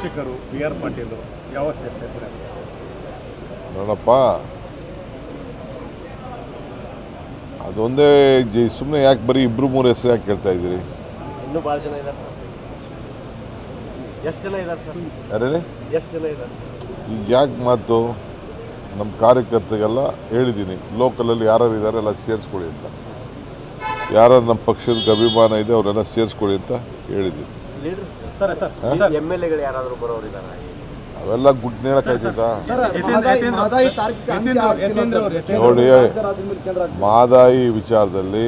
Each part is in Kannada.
ಸೋಮಶೇಖರ್ BR ಪಾಟೀಲ್ ಯಾವ ಸೇರ್ತಾರೆ ನೋಡಪ್ಪ, ಅದೊಂದೇ ಸುಮ್ಮನೆ ಯಾಕೆ ಬರೀ ಇಬ್ರು ಮೂರು ಹೆಸರು ಯಾಕೆ ಕೇಳ್ತಾ ಇದ್ದೀರಿ? ಇನ್ನೂ ಭಾಳ ಜನ ಇದ್ದಾರೆ ಸರ್. ಎಷ್ಟು ಜನ ಇದ್ದಾರೆ ಸರ್? ಯಾರೇ ಎಷ್ಟು ಜನ ಇದ್ದಾರೆ? ಈಗ ಯಾಕೆ ಮಾತು? ನಮ್ಮ ಕಾರ್ಯಕರ್ತರಿಗೆಲ್ಲ ಹೇಳಿದ್ದೀನಿ, ಲೋಕಲಲ್ಲಿ ಯಾರು ಇದ್ದಾರೆ ಎಲ್ಲ ಸೇರಿಸ್ಕೊಳ್ಳಿ ಅಂತ. ಯಾರು ನಮ್ಮ ಪಕ್ಷದ ಅಭಿಮಾನ ಇದೆ ಅವರೆಲ್ಲ ಸೇರಿಸ್ಕೊಳ್ಳಿ ಅಂತ ಹೇಳಿದ್ದೀನಿ. MLAಗಳು ಯಾರಾದರೂ ಬರೋರಿದ್ದಾರೆ? ಅವೆಲ್ಲ ಗುಡ್ ಹೇಳಕ್ಕಾಯ್ತದ? ನೋಡಿ, ಮಹದಾಯಿ ವಿಚಾರದಲ್ಲಿ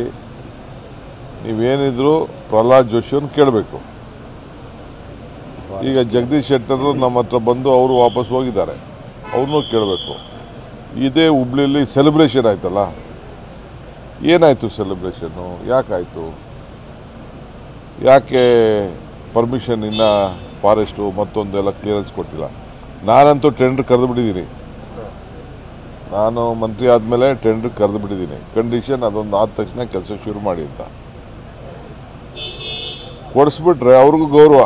ನೀವೇನಿದ್ರು ಪ್ರಹ್ಲಾದ್ ಜೋಶಿಯನ್ನು ಕೇಳಬೇಕು. ಈಗ ಜಗದೀಶ್ ಶೆಟ್ಟರು ನಮ್ಮ ಹತ್ರ ಬಂದು ಅವರು ವಾಪಸ್ ಹೋಗಿದ್ದಾರೆ, ಅವ್ರನ್ನೂ ಕೇಳಬೇಕು. ಇದೇ ಹುಬ್ಳಿಲಿ ಸೆಲೆಬ್ರೇಷನ್ ಆಯ್ತಲ್ಲ, ಏನಾಯಿತು ಸೆಲೆಬ್ರೇಷನ್ನು? ಯಾಕಾಯಿತು? ಯಾಕೆ ಪರ್ಮಿಷನ್ ಇನ್ನೂ ಫಾರೆಸ್ಟು ಮತ್ತೊಂದೆಲ್ಲ ಕ್ಲಿಯರೆನ್ಸ್ ಕೊಟ್ಟಿಲ್ಲ? ನಾನಂತೂ ಟೆಂಡರ್ ಕರೆದು ಬಿಟ್ಟಿದ್ದೀನಿ. ನಾನು ಮಂತ್ರಿ ಆದಮೇಲೆ ಟೆಂಡರ್ ಕರೆದು ಬಿಟ್ಟಿದ್ದೀನಿ. ಕಂಡೀಷನ್ ಅದೊಂದು ಆದ ತಕ್ಷಣ ಕೆಲಸ ಶುರು ಮಾಡಿ ಅಂತ ಕೊಡಿಸ್ಬಿಟ್ರೆ ಅವ್ರಿಗೂ ಗೌರವ.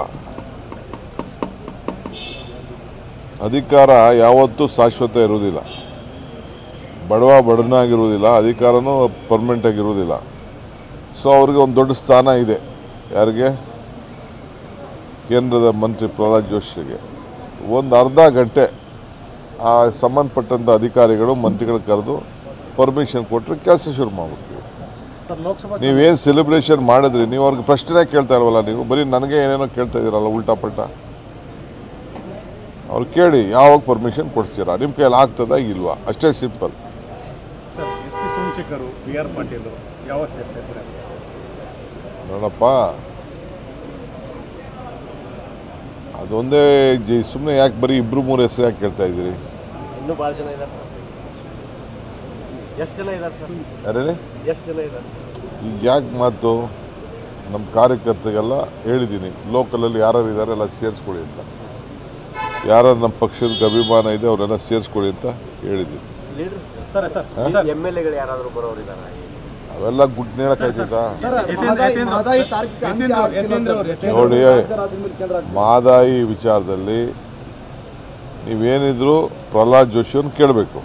ಅಧಿಕಾರ ಯಾವತ್ತೂ ಶಾಶ್ವತ ಇರುವುದಿಲ್ಲ, ಬಡವನಾಗಿರುವುದಿಲ್ಲ, ಅಧಿಕಾರನೂ ಪರ್ಮನೆಂಟ್ ಆಗಿರುವುದಿಲ್ಲ. ಸೊ ಅವ್ರಿಗೆ ಒಂದು ದೊಡ್ಡ ಸ್ಥಾನ ಇದೆ. ಯಾರಿಗೆ? ಕೇಂದ್ರದ ಮಂತ್ರಿ ಪ್ರಹ್ಲಾದ್ ಜೋಶಿಗೆ ಒಂದು ಅರ್ಧ ಗಂಟೆ ಆ ಸಂಬಂಧಪಟ್ಟಂಥ ಅಧಿಕಾರಿಗಳು ಮಂತ್ರಿಗಳು ಕರೆದು ಪರ್ಮಿಷನ್ ಕೊಟ್ಟರೆ ಕೆಲಸ ಶುರು ಮಾಡ್ಬಿಡ್ತೀವಿ. ನೀವೇನು ಸೆಲೆಬ್ರೇಷನ್ ಮಾಡಿದ್ರಿ? ನೀವು ಅವ್ರಿಗೆ ಪ್ರಶ್ನೆ ಕೇಳ್ತಾ ಇಲ್ವಲ್ಲ, ನೀವು ಬರೀ ನನಗೆ ಏನೇನೋ ಕೇಳ್ತಾ ಇದ್ದೀರಲ್ಲ ಉಲ್ಟಾ ಪಲ್ಟಾ. ಅವ್ರು ಕೇಳಿ ಯಾವಾಗ ಪರ್ಮಿಷನ್ ಕೊಡ್ತೀರಾ, ನಿಮ್ಮ ಕೈಯಲ್ಲಿ ಆಗ್ತದ ಇಲ್ವಾ, ಅಷ್ಟೇ simple. Sir Somashekhar BR Patil ಯಾವ ಸೇರ್ತಾರೆ ನೋಡಪ್ಪ, ಅದೊಂದೇ ಸುಮ್ಮನೆ ಯಾಕೆ ಬರೀ ಇಬ್ರು ಮೂರು ಹೆಸರು ಯಾಕೆ ಕೇಳ್ತಾ ಇದ್ದೀರಿ? ಇನ್ನೂ ಭಾಳ ಜನ ಇದ್ದಾರೆ ಸರ್. ಎಷ್ಟು ಜನ ಇದ್ದಾರೆ ಸರ್? ಯಾರೇ ಎಷ್ಟು ಜನ ಇದ್ದಾರೆ? ಈಗ ಯಾಕೆ ಮಾತು? ನಮ್ಮ ಕಾರ್ಯಕರ್ತರಿಗೆಲ್ಲ ಹೇಳಿದ್ದೀನಿ, ಲೋಕಲಲ್ಲಿ ಯಾರು ಇದ್ದಾರೆ ಎಲ್ಲ ಸೇರಿಸ್ಕೊಳ್ಳಿ ಅಂತ. ಯಾರು ನಮ್ಮ ಪಕ್ಷದ ಅಭಿಮಾನ ಇದೆ ಅವರೆಲ್ಲ ಸೇರಿಸ್ಕೊಳ್ಳಿ ಅಂತ ಹೇಳಿದ್ದೀನಿ. MLAಗಳು ಯಾರಾದರೂ ಬರೋರಿದ್ದಾರೆ? ಅವೆಲ್ಲ ಗುಡ್ ಹೇಳಕ್ಕಾಯ್ತದ? ನೋಡಿ, ಮಹದಾಯಿ ವಿಚಾರದಲ್ಲಿ ನೀವೇನಿದ್ರು ಪ್ರಹ್ಲಾದ್ ಜೋಶಿಯನ್ನು ಕೇಳಬೇಕು.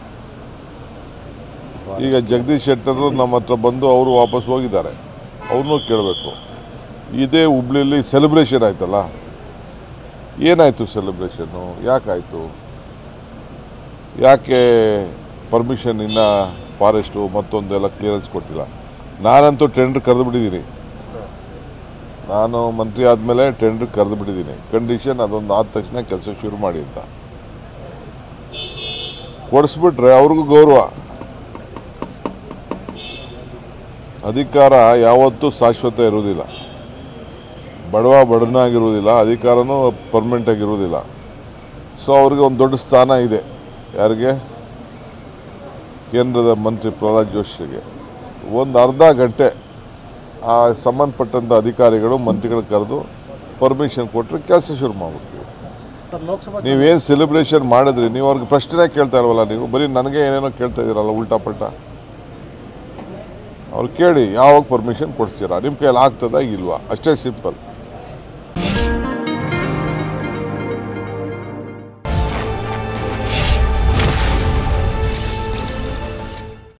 ಈಗ ಜಗದೀಶ್ ಶೆಟ್ಟರು ನಮ್ಮ ಹತ್ರ ಬಂದು ಅವರು ವಾಪಸ್ ಹೋಗಿದ್ದಾರೆ, ಅವ್ರನ್ನೂ ಕೇಳಬೇಕು. ಇದೇ ಹುಬ್ಳಿಲಿ ಸೆಲೆಬ್ರೇಷನ್ ಆಯ್ತಲ್ಲ, ಏನಾಯಿತು ಸೆಲೆಬ್ರೇಷನ್ನು? ಯಾಕಾಯಿತು? ಯಾಕೆ ಪರ್ಮಿಷನ್ ಇನ್ನೂ ಫಾರೆಸ್ಟು ಮತ್ತೊಂದೆಲ್ಲ ಕ್ಲಿಯರೆನ್ಸ್ ಕೊಟ್ಟಿಲ್ಲ? ನಾನಂತೂ ಟೆಂಡರ್ ಕರೆದು ಬಿಟ್ಟಿದ್ದೀನಿ. ನಾನು ಮಂತ್ರಿ ಆದಮೇಲೆ ಟೆಂಡರ್ ಕರೆದು ಬಿಟ್ಟಿದ್ದೀನಿ. ಕಂಡೀಷನ್ ಅದೊಂದು ಆದ ತಕ್ಷಣ ಕೆಲಸ ಶುರು ಮಾಡಿ ಅಂತ ಕೊಡಿಸ್ಬಿಟ್ರೆ ಅವ್ರಿಗೂ ಗೌರವ. ಅಧಿಕಾರ ಯಾವತ್ತೂ ಶಾಶ್ವತ ಇರುವುದಿಲ್ಲ, ಬಡವನಾಗಿರುವುದಿಲ್ಲ, ಅಧಿಕಾರನೂ ಪರ್ಮನೆಂಟ್ ಆಗಿರುವುದಿಲ್ಲ. ಸೊ ಅವ್ರಿಗೆ ಒಂದು ದೊಡ್ಡ ಸ್ಥಾನ ಇದೆ. ಯಾರಿಗೆ? ಕೇಂದ್ರದ ಮಂತ್ರಿ ಪ್ರಹ್ಲಾದ್ ಜೋಶಿಗೆ ಒಂದು ಅರ್ಧ ಗಂಟೆ ಆ ಸಂಬಂಧಪಟ್ಟಂಥ ಅಧಿಕಾರಿಗಳು ಮಂತ್ರಿಗಳು ಕರೆದು ಪರ್ಮಿಷನ್ ಕೊಟ್ಟರೆ ಕೆಲಸ ಶುರು ಮಾಡ್ಬಿಡ್ತೀವಿ. ನೀವೇನು ಸೆಲೆಬ್ರೇಷನ್ ಮಾಡಿದ್ರಿ? ನೀವು ಅವ್ರಿಗೆ ಪ್ರಶ್ನೆ ಕೇಳ್ತಾ ಇಲ್ವಲ್ಲ, ನೀವು ಬರೀ ನನಗೆ ಏನೇನೋ ಕೇಳ್ತಾ ಇದ್ದೀರಲ್ಲ ಉಲ್ಟಾ ಪಲ್ಟಾ. ಅವ್ರು ಕೇಳಿ ಯಾವಾಗ ಪರ್ಮಿಷನ್ ಕೊಡ್ತೀರಾ, ನಿಮ್ಮ ಕೈಯಲ್ಲಿ ಆಗ್ತದ ಇಲ್ವಾ, ಅಷ್ಟೇ ಸಿಂಪಲ್.